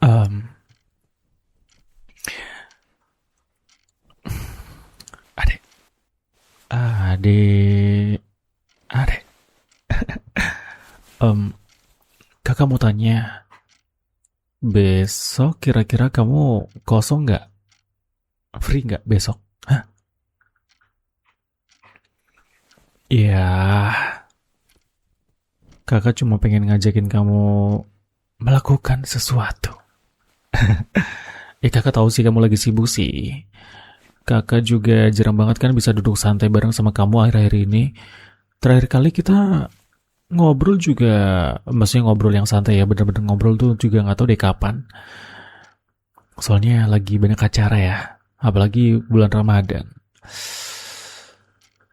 Em, adek, adek, adek. Em, kakak mau tanya, besok kira-kira kamu kosong nggak? Free nggak besok? Hah? Iya, kakak cuma pengen ngajakin kamu melakukan sesuatu. Ya kakak tahu sih kamu lagi sibuk sih. Kakak juga jarang banget kan bisa duduk santai bareng sama kamu akhir-akhir ini. Terakhir kali kita ngobrol juga, maksudnya ngobrol yang santai ya, bener-bener ngobrol tuh juga nggak tahu deh kapan. Soalnya lagi banyak acara ya, apalagi bulan Ramadan.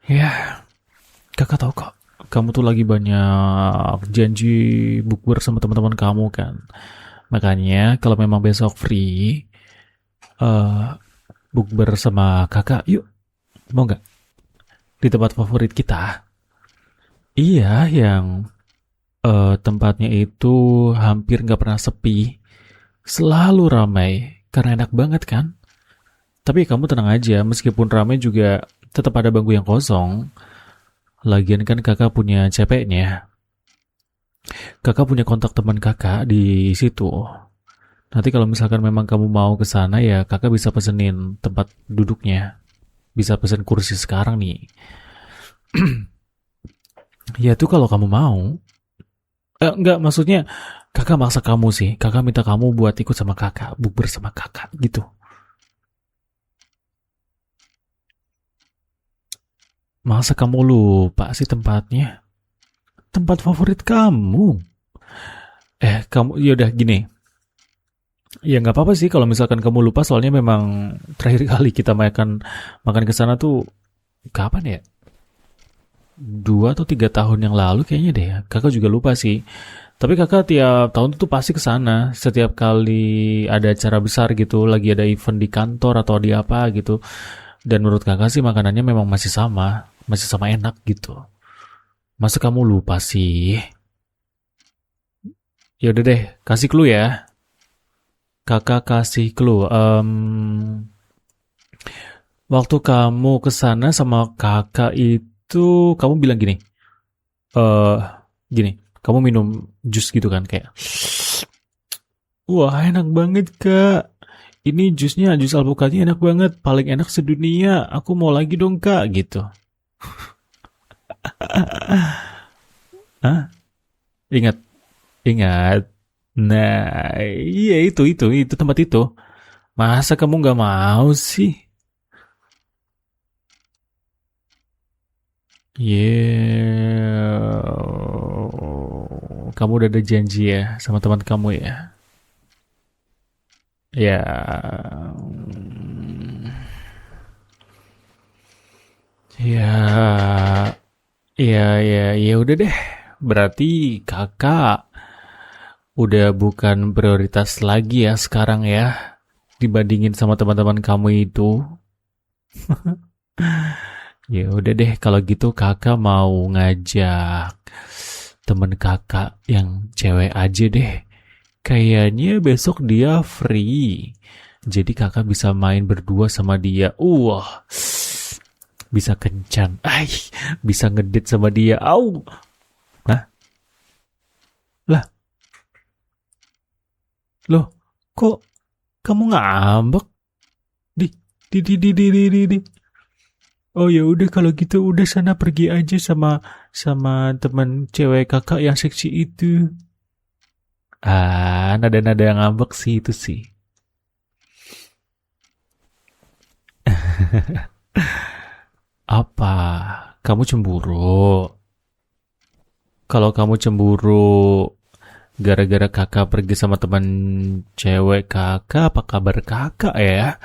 Ya, kakak tahu kok, kamu tuh lagi banyak janji bukber sama teman-teman kamu kan. Makanya kalau memang besok free, eh bukber sama kakak, yuk, mau nggak? Di tempat favorit kita. Iya, yang tempatnya itu hampir nggak pernah sepi, selalu ramai, karena enak banget kan. Tapi kamu tenang aja, meskipun ramai juga tetap ada bangku yang kosong. Lagian kan kakak punya CP-nya. Kakak punya kontak teman kakak di situ. Nanti kalau misalkan memang kamu mau ke sana ya kakak bisa pesenin tempat duduknya. Bisa pesen kursi sekarang nih. Ya tuh kalau kamu mau. Enggak, maksudnya kakak maksa kamu sih. Kakak minta kamu buat ikut sama kakak, bukber sama kakak gitu. Masa kamu lupa sih tempatnya? Tempat favorit kamu. Kamu yaudah gini. Ya nggak apa-apa sih kalau misalkan kamu lupa soalnya memang terakhir kali kita makan makan ke sana tuh kapan ya? 2 atau 3 tahun yang lalu kayaknya deh. Kakak juga lupa sih. Tapi kakak tiap tahun tuh pasti ke sana. Setiap kali ada acara besar gitu, lagi ada event di kantor atau di apa gitu. Dan menurut kakak sih makanannya memang masih sama enak gitu. Masa kamu lupa sih? Ya udah deh, kasih clue ya. Kakak kasih clue. Waktu kamu ke sana sama kakak itu kamu bilang gini. Eh, gini, kamu minum jus gitu kan kayak, wah enak banget kak. Ini jusnya, jus alpukatnya enak banget, paling enak sedunia. Aku mau lagi dong kak, gitu. Hah? Ingat, ingat. Nah, iya itu tempat itu. Masa kamu nggak mau sih? Yeah, kamu udah ada janji ya sama teman kamu ya? Ya, ya, ya udah deh. Berarti kakak udah bukan prioritas lagi ya sekarang ya, dibandingin sama teman-teman kamu itu. Ya udah deh, kalau gitu kakak mau ngajak temen kakak yang cewek aja deh. Kayaknya besok dia free. Jadi kakak bisa main berdua sama dia. Wah, bisa kencan. Bisa ngedit sama dia. Au. Nah, lah, loh, kok kamu ngambek? Di, di. Oh ya udah kalau gitu udah sana pergi aja sama sama teman cewek kakak yang seksi itu. Nada-nada yang ngambek sih itu sih. Apa? Kamu cemburu? Kalau kamu cemburu gara-gara kakak pergi sama teman cewek kakak, apa kabar kakak ya?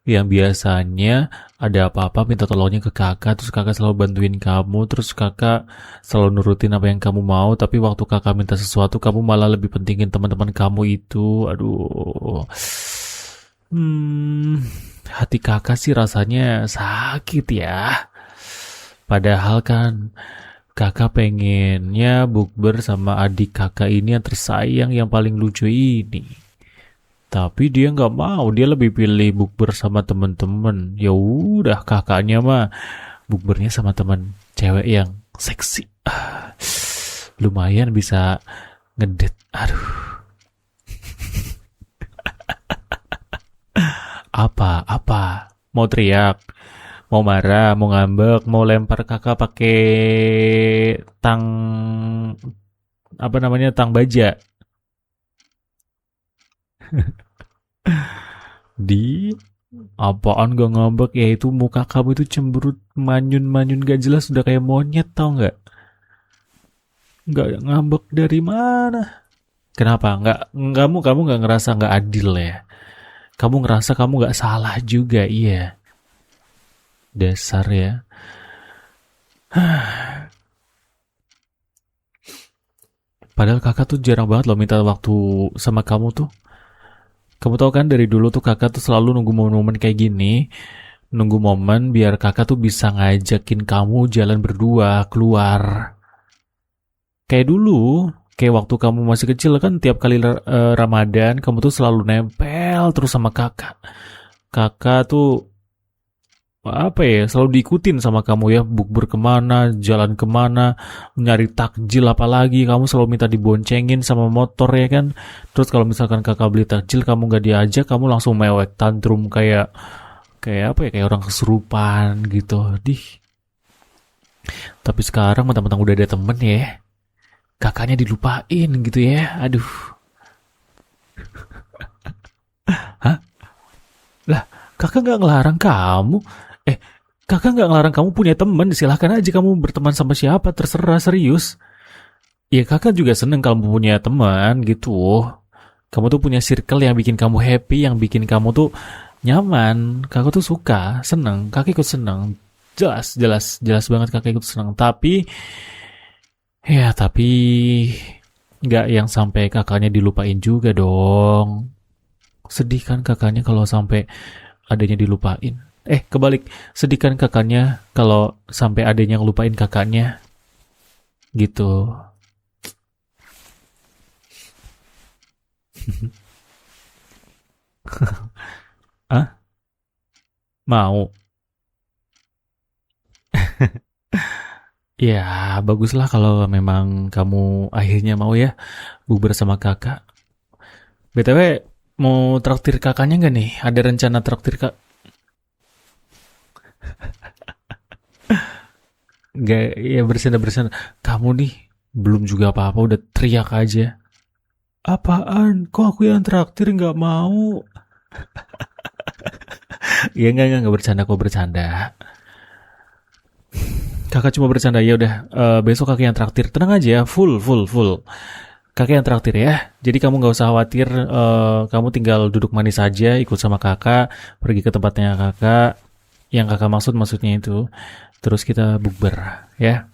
Yang biasanya ada apa-apa minta tolongnya ke kakak, terus kakak selalu bantuin kamu, terus kakak selalu nurutin apa yang kamu mau, tapi waktu kakak minta sesuatu, kamu malah lebih pentingin teman-teman kamu itu. Aduh. Hmm, hati kakak sih rasanya sakit ya. Padahal kan kakak pengennya bukber sama adik kakak ini yang tersayang yang paling lucu ini. Tapi dia nggak mau, dia lebih pilih bukber sama temen-temen. Ya udah, kakaknya mah bukbernya sama temen cewek yang seksi. Lumayan bisa ngedet. Aduh, apa? Mau teriak, mau marah, mau ngambek, mau lempar kakak pakai tang apa namanya tang baja. Di apaan gak ngambek ya, itu muka kamu itu cemberut manyun-manyun gak jelas, udah kayak monyet, tau nggak? Nggak ngambek dari mana? Kenapa? Kamu nggak ngerasa nggak adil ya? Kamu ngerasa kamu nggak salah juga, iya. Dasar ya. Padahal kakak tuh jarang banget loh minta waktu sama kamu tuh. Kamu tahu kan dari dulu tuh kakak tuh selalu nunggu momen-momen kayak gini. Nunggu momen biar kakak tuh bisa ngajakin kamu jalan berdua keluar. Kayak dulu, kayak waktu kamu masih kecil kan tiap kali Ramadan kamu tuh selalu nempel terus sama kakak. Kakak tuh apa ya, selalu diikutin sama kamu ya, bukber kemana, jalan kemana, nyari takjil, apalagi kamu selalu minta diboncengin sama motor ya kan. Terus kalau misalkan kakak beli takjil kamu gak diajak, kamu langsung mewek tantrum kayak kayak apa ya, kayak orang kesurupan gitu. Dih, tapi sekarang mentang-mentang udah ada temen ya, kakaknya dilupain gitu ya. Aduh. Hah? Lah, kakak nggak ngelarang kamu. Eh, kakak nggak ngelarang kamu punya teman. Silahkan aja kamu berteman sama siapa, terserah, serius. Ya kakak juga seneng kalau punya teman gitu. Kamu tuh punya circle yang bikin kamu happy, yang bikin kamu tuh nyaman. Kakak tuh suka, seneng. Kakak ikut seneng. Jelas, jelas, jelas banget kakak ikut seneng. Tapi nggak yang sampai kakaknya dilupain juga dong. Sedih kan kakaknya kalau sampai adanya dilupain. Kebalik. Sedih kan kakaknya kalau sampai adanya ngelupain kakaknya. Gitu. Ah, mau? Ya, baguslah kalau memang kamu akhirnya mau ya bubar sama kakak. BTW, mau traktir kakaknya nggak nih? Ada rencana traktir kak? Nggak, ya bercanda-bercanda. Kamu nih, belum juga apa-apa udah teriak aja. Apaan? Kok aku yang traktir nggak mau? Ya nggak bercanda kok, bercanda. Kakak cuma bercanda, ya udah. Besok kakak yang traktir, tenang aja, full. Kakak yang traktir ya. Jadi kamu nggak usah khawatir. Kamu tinggal duduk manis saja, ikut sama kakak, pergi ke tempatnya kakak. Yang kakak maksudnya itu. Terus kita bukber, ya.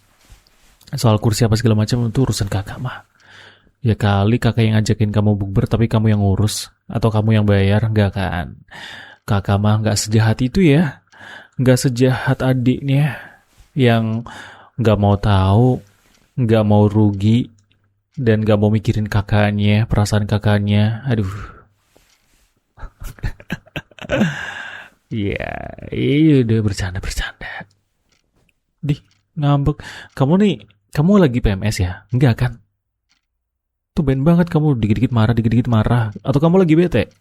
Soal kursi apa segala macam itu urusan kakak mah. Ya kali kakak yang ngajakin kamu bukber tapi kamu yang ngurus atau kamu yang bayar, nggak kan? Kakak mah nggak sejahat itu ya, nggak sejahat adiknya yang nggak mau tahu, nggak mau rugi, dan nggak mau mikirin kakaknya, perasaan kakaknya. Aduh, iya, iya udah bercanda. Dih, ngambek. Kamu nih, kamu lagi PMS ya? Enggak kan? Tuh ben banget kamu dikit-dikit marah. Atau kamu lagi bete?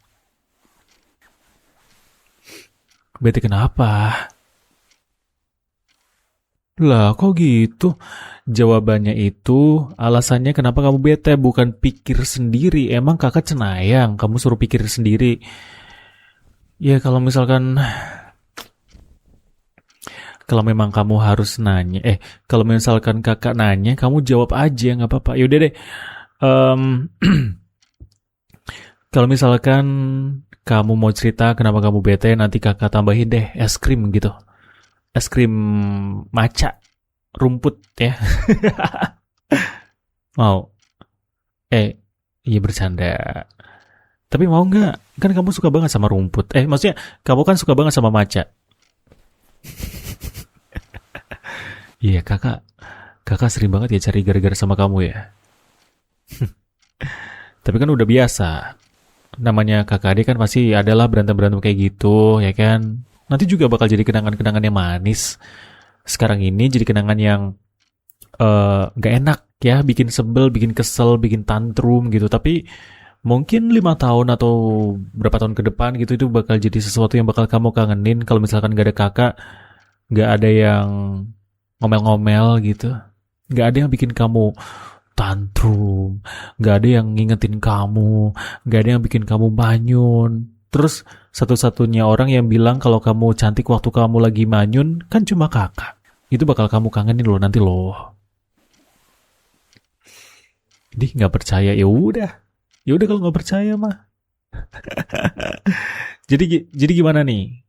Bete kenapa? Lah, kok gitu? Jawabannya itu alasannya kenapa kamu bete, bukan pikir sendiri. Emang kakak cenayang, kamu suruh pikir sendiri. Ya kalau memang kamu harus nanya, kalau misalkan kakak nanya, kamu jawab aja, nggak apa-apa. Yaudah deh. Em, kalau misalkan kamu mau cerita kenapa kamu bete, nanti kakak tambahin deh es krim gitu. Es krim maca, rumput ya. Mau? Eh, iya bercanda. Tapi mau nggak? Kan kamu suka banget sama rumput. Maksudnya kamu kan suka banget sama maca. Iya, kakak sering banget ya cari gara-gara sama kamu ya. Tapi kan udah biasa. Namanya kakak adik kan pasti adalah berantem-berantem kayak gitu, ya kan? Nanti juga bakal jadi kenangan-kenangan yang manis. Sekarang ini jadi kenangan yang nggak enak ya, bikin sebel, bikin kesel, bikin tantrum gitu. Tapi mungkin 5 tahun atau berapa tahun ke depan gitu itu bakal jadi sesuatu yang bakal kamu kangenin. Kalau misalkan gak ada kakak, gak ada yang ngomel-ngomel gitu, gak ada yang bikin kamu tantrum, gak ada yang ngingetin kamu, gak ada yang bikin kamu manyun. Terus satu-satunya orang yang bilang kalau kamu cantik waktu kamu lagi manyun kan cuma kakak. Itu bakal kamu kangenin loh nanti loh. Dih, nggak percaya, ya udah kalau nggak percaya mah. Jadi gimana nih?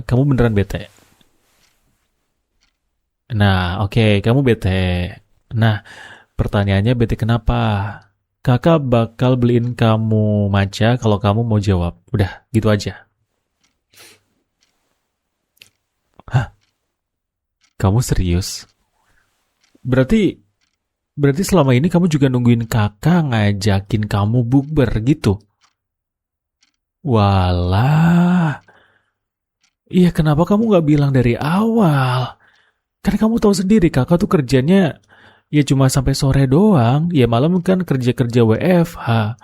Kamu beneran bete? Nah, oke, kamu bete. Nah, pertanyaannya bete kenapa? Kakak bakal beliin kamu matcha kalau kamu mau jawab. Udah, gitu aja. Hah, kamu serius? Berarti berarti selama ini kamu juga nungguin kakak ngajakin kamu bukber gitu? Walah, iya kenapa kamu nggak bilang dari awal? Kan kamu tahu sendiri kakak tuh kerjanya ya cuma sampai sore doang. Ya malam kan kerja-kerja WFH.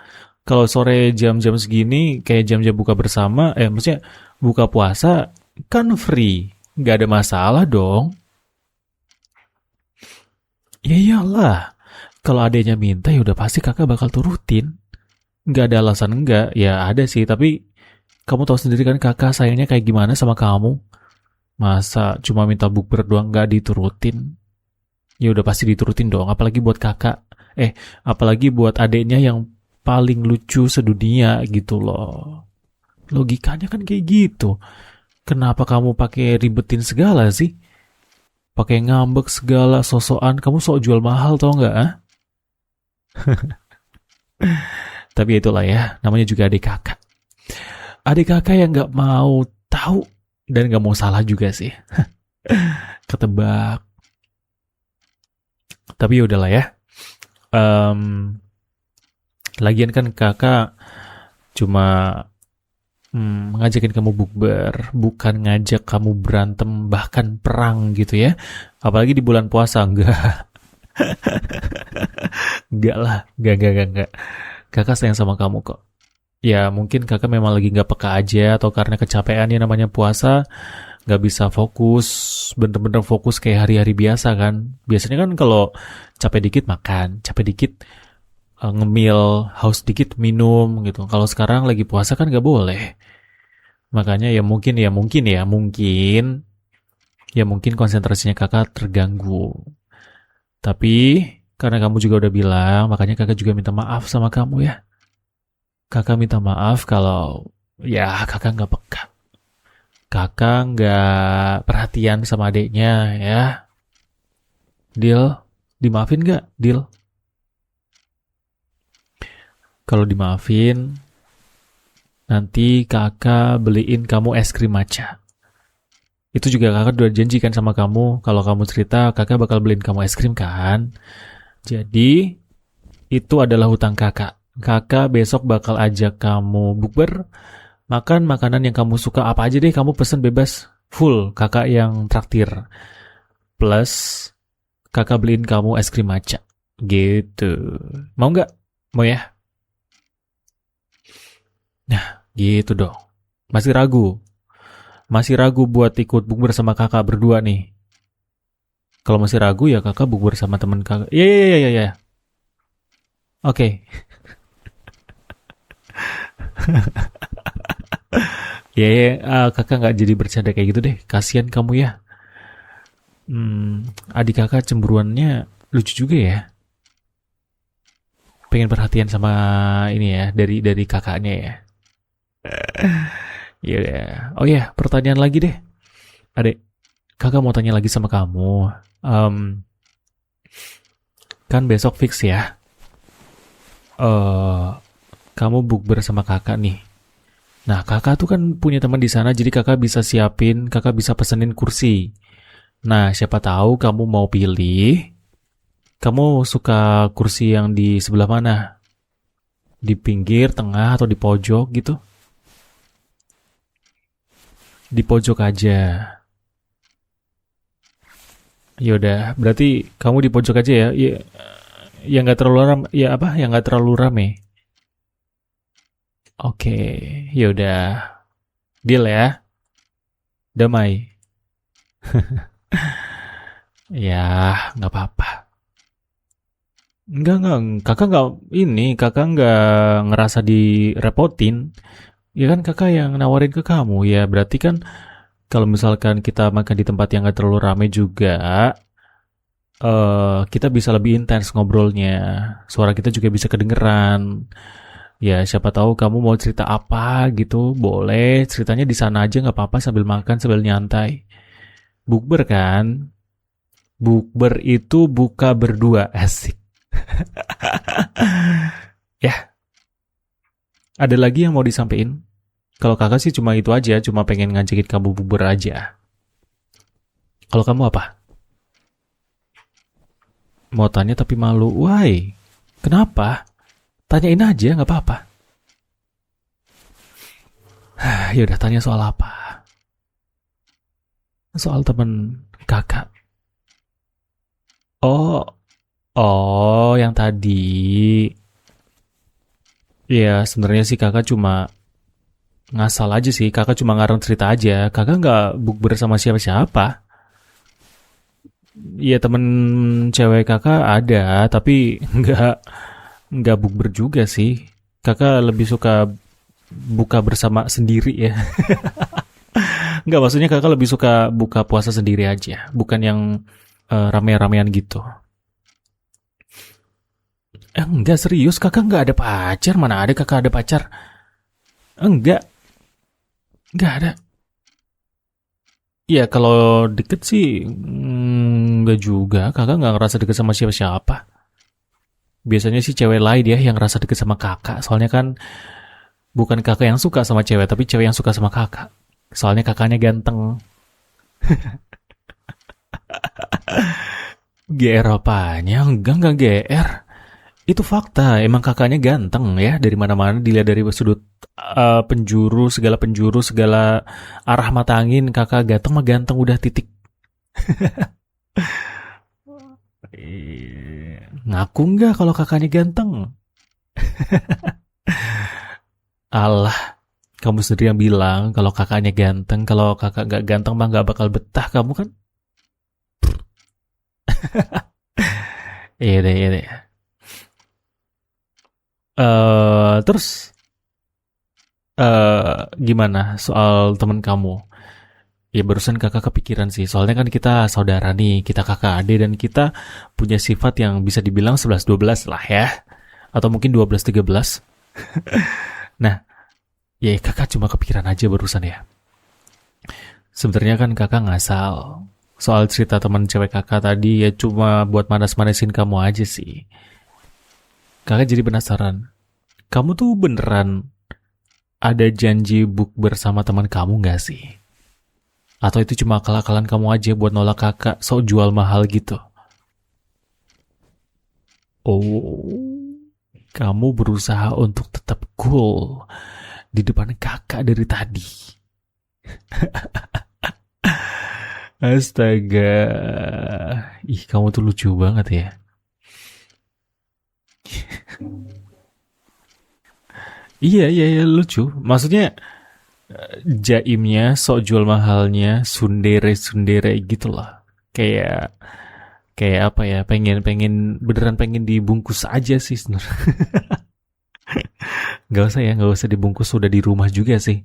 Kalau sore jam-jam segini kayak jam-jam buka bersama, maksudnya buka puasa kan free. Nggak ada masalah dong. Ya iyalah. Kalau adanya minta ya udah pasti kakak bakal turutin. Nggak ada alasan enggak. Ya ada sih, tapi kamu tahu sendiri kan kakak sayangnya kayak gimana sama kamu. Masa cuma minta bukber doang nggak diturutin? Ya udah pasti diturutin dong, apalagi buat kakak. Apalagi buat adeknya yang paling lucu sedunia gitu loh. Logikanya kan kayak gitu. Kenapa kamu pakai ribetin segala sih? Pakai ngambek segala sosokan, kamu sok jual mahal tau nggak? Ah? Tapi itulah ya, namanya juga adik kakak. Adik kakak yang nggak mau tahu dan nggak mau salah juga sih. Ketebak. Tapi ya udahlah ya. Em, Lagian kan kakak cuma ngajakin kamu bukber, bukan ngajak kamu berantem bahkan perang gitu ya. Apalagi di bulan puasa, enggak. Enggak lah, enggak. Kakak sayang sama kamu kok. Ya mungkin kakak memang lagi nggak peka aja atau karena kecapean ya namanya puasa, nggak bisa fokus, bener-bener fokus kayak hari-hari biasa kan. Biasanya kan kalau capek dikit makan, capek dikit ngemil, haus dikit minum gitu. Kalau sekarang lagi puasa kan nggak boleh. Makanya ya mungkin konsentrasinya kakak terganggu. Tapi karena kamu juga udah bilang, makanya kakak juga minta maaf sama kamu ya. Kakak minta maaf kalau ya kakak nggak peka. Kakak nggak perhatian sama adiknya ya. Deal? Dimaafin nggak? Deal? Kalau dimaafin, nanti kakak beliin kamu es krim matcha. Itu juga kakak udah janjikan sama kamu. Kalau kamu cerita, kakak bakal beliin kamu es krim kan? Jadi, itu adalah hutang kakak. Kakak besok bakal ajak kamu bukber, makan makanan yang kamu suka apa aja deh, kamu pesen bebas. Full, kakak yang traktir. Plus, kakak beliin kamu es krim matcha. Gitu. Mau nggak? Mau ya? Nah, gitu dong. Masih ragu? Masih ragu buat ikut bukber sama kakak berdua nih? Kalau masih ragu ya kakak bukber sama temen kakak. Iya, iya, iya, iya. Ya. Oke. Ya, ya, kakak nggak jadi bercanda kayak gitu deh. Kasian kamu ya. Adik kakak cemburuannya lucu juga ya. Pengen perhatian sama ini ya dari kakaknya ya. Iya. Oh ya, pertanyaan lagi deh. Adek, kakak mau tanya lagi sama kamu. Kan besok fix ya. eh Kamu bukber sama kakak nih. Nah, kakak tuh kan punya teman di sana, jadi kakak bisa siapin, kakak bisa pesenin kursi. Nah, siapa tahu kamu mau pilih, kamu suka kursi yang di sebelah mana? Di pinggir, tengah, atau di pojok gitu? Di pojok aja. Yaudah, berarti kamu di pojok aja ya. Ya, yang nggak terlalu ram, ya apa? Yang nggak terlalu rame. Oke, yaudah. Deal ya. Damai. Ya, nggak apa-apa. Enggak, kakak nggak ini, kakak nggak ngerasa direpotin. Ya kan kakak yang nawarin ke kamu, ya berarti kan kalau misalkan kita makan di tempat yang nggak terlalu rame juga, kita bisa lebih intens ngobrolnya. Suara kita juga bisa kedengeran. Ya siapa tahu kamu mau cerita apa gitu, boleh ceritanya di sana aja nggak apa-apa sambil makan sambil nyantai. Bukber kan? Bukber itu buka berdua, asik. Ya, ada lagi yang mau disampaikan? Kalau kakak sih cuma itu aja, cuma pengen ngajakin kamu bubur aja. Kalau kamu apa? Mau tanya tapi malu. Why? Kenapa? Tanyain aja, nggak apa-apa. Ya udah tanya soal apa? Soal temen kakak. Oh, oh, yang tadi. Ya sebenarnya sih kakak cuma ngasal aja sih. Kakak cuma ngarang cerita aja. Kakak nggak bukber sama siapa-siapa. Iya temen cewek kakak ada, tapi nggak bukber juga sih. Kakak lebih suka buka bersama sendiri ya. Nggak, maksudnya kakak lebih suka buka puasa sendiri aja, bukan yang rame-ramean gitu. Enggak serius, kakak nggak ada pacar, mana ada kakak ada pacar? Enggak, nggak ada. Iya kalau deket sih nggak juga, kakak nggak ngerasa deket sama siapa-siapa. Biasanya sih cewek lain ya yang ngerasa deket sama kakak, soalnya kan bukan kakak yang suka sama cewek, tapi cewek yang suka sama kakak. Soalnya kakaknya ganteng. GR apanya? Enggak GR. Itu fakta, emang kakaknya ganteng ya dari mana-mana dilihat dari sudut penjuru, segala arah mata angin, kakak ganteng mah ganteng udah titik. Ngaku nggak kalau kakaknya ganteng? Allah, kamu sendiri yang bilang kalau kakaknya ganteng, kalau kakak nggak ganteng mah nggak bakal betah kamu kan? Iya deh, iya deh. Terus gimana soal temen kamu? Ya barusan kakak kepikiran sih, soalnya kan kita saudara nih, kita kakak adik dan kita punya sifat yang bisa dibilang 11-12 lah ya. Atau mungkin 12-13. Nah, ya kakak cuma kepikiran aja barusan ya. Sebenarnya kan kakak ngasal. Soal cerita teman cewek kakak tadi ya cuma buat manas-manasin kamu aja sih. Kakak jadi penasaran. Kamu tuh beneran ada janji book bersama teman kamu gak sih? Atau itu cuma akal-akalan kamu aja buat nolak kakak sok jual mahal gitu? Oh, kamu berusaha untuk tetap cool di depan kakak dari tadi. Astaga. Ih, kamu tuh lucu banget ya. Iya, lucu. Maksudnya jaimnya, sok jual mahalnya, sundere-sundere gitu lah. Kayak kayak apa ya? Pengen beneran pengen dibungkus aja sih sebenarnya. Gak usah ya, gak usah dibungkus, sudah di rumah juga sih.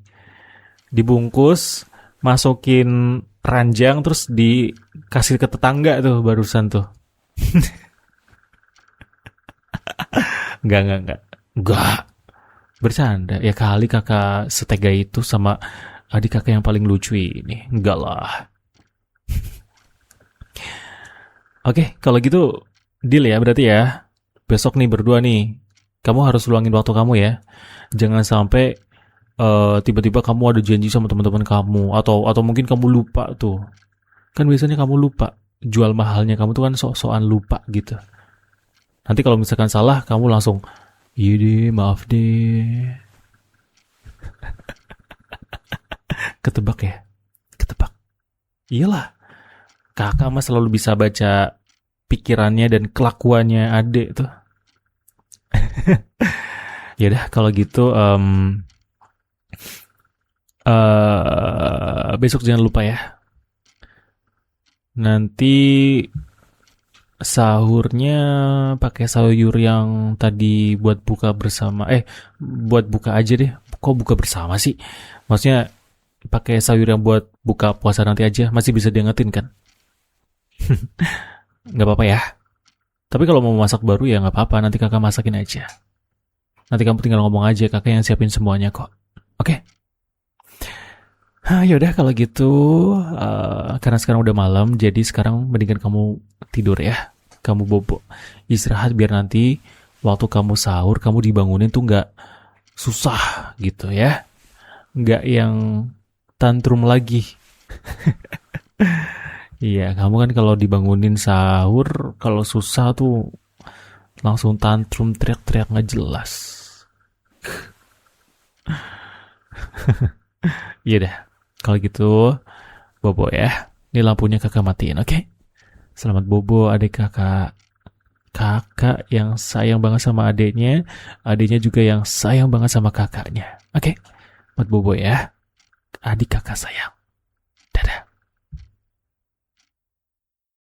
Dibungkus, masukin ranjang terus dikasih ke tetangga tuh barusan tuh. Enggak. Enggak. Bercanda. Ya kali kakak setega itu sama adik kakak yang paling lucu ini. Enggak lah. Oke, kalau gitu deal ya berarti ya. Besok nih berdua nih. Kamu harus luangin waktu kamu ya. Jangan sampai tiba-tiba kamu ada janji sama teman-teman kamu atau mungkin kamu lupa tuh. Kan biasanya kamu lupa. Jual mahalnya kamu tuh kan sok-sokan lupa gitu. Nanti kalau misalkan salah kamu langsung Iya deh, maaf deh. Ketebak ya? Ketebak. Iyalah, kakak mah selalu bisa baca pikirannya dan kelakuannya adek tuh. Yaudah, kalau gitu besok jangan lupa ya. Nanti sahurnya pakai sayur yang tadi buat buka bersama. Buat buka aja deh. Kok buka bersama sih? Maksudnya pakai sayur yang buat buka puasa nanti aja. Masih bisa diingetin kan? Nggak apa-apa ya. Tapi kalau mau masak baru ya nggak apa-apa. Nanti kakak masakin aja. Nanti kamu tinggal ngomong aja. Kakak yang siapin semuanya kok. Oke? Yaudah kalau gitu. Karena sekarang udah malam. Jadi sekarang mendingan kamu tidur ya. Kamu bobo. Istirahat biar nanti waktu kamu sahur kamu dibangunin tuh nggak susah gitu ya. Nggak yang tantrum lagi. Iya, kamu kan kalau dibangunin sahur, kalau susah tuh langsung tantrum teriak-teriak nggak jelas. Iya dah, kalau gitu bobo ya. Ini lampunya kakak matiin, oke? Selamat bobo adik kakak. Kakak yang sayang banget sama adiknya, adiknya juga yang sayang banget sama kakaknya. Oke, buat bobo ya. Adik kakak sayang.